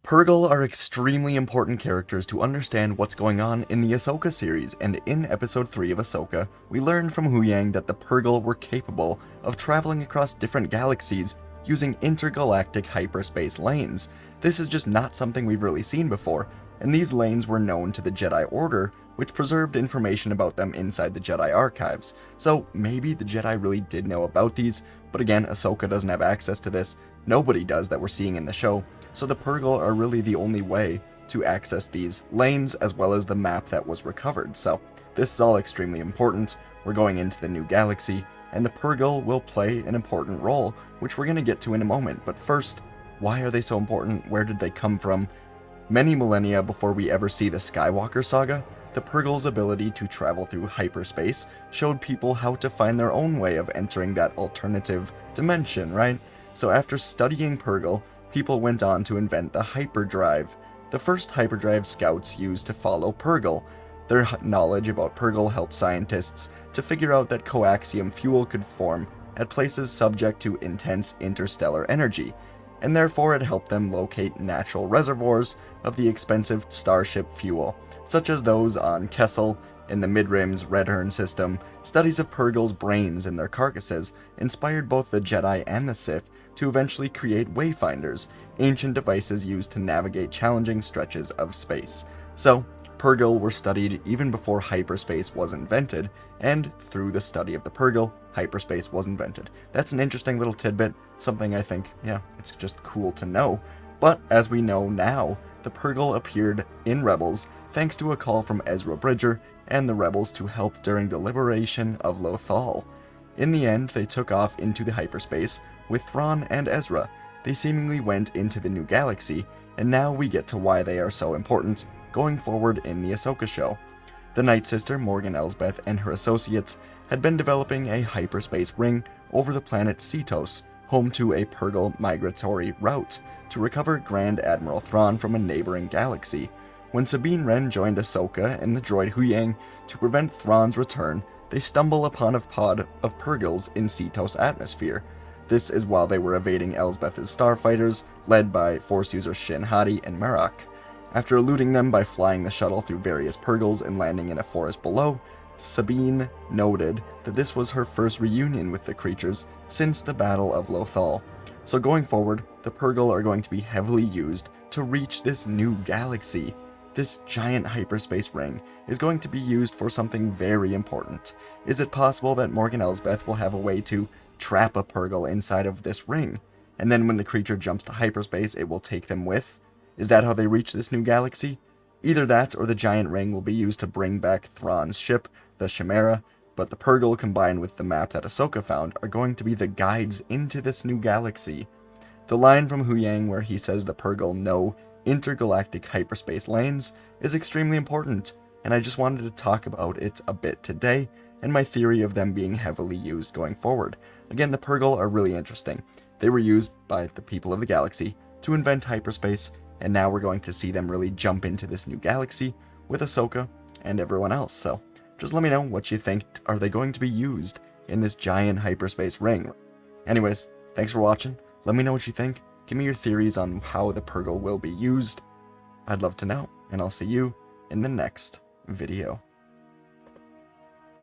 Purrgil are extremely important characters to understand what's going on in the Ahsoka series, and in episode 3 of Ahsoka, we learned from Huyang that the Purrgil were capable of traveling across different galaxies using intergalactic hyperspace lanes. This is just not something we've really seen before, and these lanes were known to the Jedi Order, which preserved information about them inside the Jedi archives. So maybe the Jedi really did know about these, but again, Ahsoka doesn't have access to this. Nobody does that we're seeing in the show, so the Purrgil are really the only way to access these lanes as well as the map that was recovered. So this is all extremely important. We're going into the new galaxy, and the Purrgil will play an important role, which we're going to get to in a moment. But first, why are they so important? Where did they come from? Many millennia before we ever see the Skywalker saga, the Purrgil's ability to travel through hyperspace showed people how to find their own way of entering that alternative dimension, right? So after studying Purrgil, people went on to invent the hyperdrive. The first hyperdrive scouts used to follow Purrgil. Their knowledge about Purrgil helped scientists to figure out that coaxium fuel could form at places subject to intense interstellar energy, and therefore it helped them locate natural reservoirs of the expensive starship fuel, such as those on Kessel in the Mid-Rim's Redhorn system. Studies of Purrgil's brains and their carcasses inspired both the Jedi and the Sith to eventually create wayfinders, ancient devices used to navigate challenging stretches of space. So, Purrgil were studied even before hyperspace was invented, and through the study of the Purrgil, hyperspace was invented. That's an interesting little tidbit, something I think, it's just cool to know. But as we know now, the Purrgil appeared in Rebels thanks to a call from Ezra Bridger and the Rebels to help during the liberation of Lothal. In the end, they took off into the hyperspace with Thrawn and Ezra. They seemingly went into the new galaxy, and now we get to why they are so important going forward in the Ahsoka show. The Night Sister, Morgan Elsbeth, and her associates had been developing a hyperspace ring over the planet Cetos, home to a Purrgil migratory route, to recover Grand Admiral Thrawn from a neighboring galaxy. When Sabine Wren joined Ahsoka and the droid Huyang to prevent Thrawn's return, they stumble upon a pod of Purrgils in Cetos' atmosphere. This is while they were evading Elsbeth's starfighters, led by Force users Shin Hati and Marok. After eluding them by flying the shuttle through various Purrgils and landing in a forest below, Sabine noted that this was her first reunion with the creatures since the Battle of Lothal. So going forward, the Purrgil are going to be heavily used to reach this new galaxy. This giant hyperspace ring is going to be used for something very important. Is it possible that Morgan Elsbeth will have a way to trap a Purrgil inside of this ring, and then when the creature jumps to hyperspace, it will take them with? Is that how they reach this new galaxy? Either that, or the giant ring will be used to bring back Thrawn's ship, the Chimera, but the Purrgil combined with the map that Ahsoka found are going to be the guides into this new galaxy. The line from Huyang where he says the Purrgil know intergalactic hyperspace lanes is extremely important, and I just wanted to talk about it a bit today, and my theory of them being heavily used going forward. Again, the Purrgil are really interesting. They were used by the people of the galaxy to invent hyperspace, and now we're going to see them really jump into this new galaxy with Ahsoka and everyone else. So just let me know what you think. Are they going to be used in this giant hyperspace ring? Anyways, thanks for watching. Let me know what you think. Give me your theories on how the Purrgil will be used. I'd love to know, and I'll see you in the next video.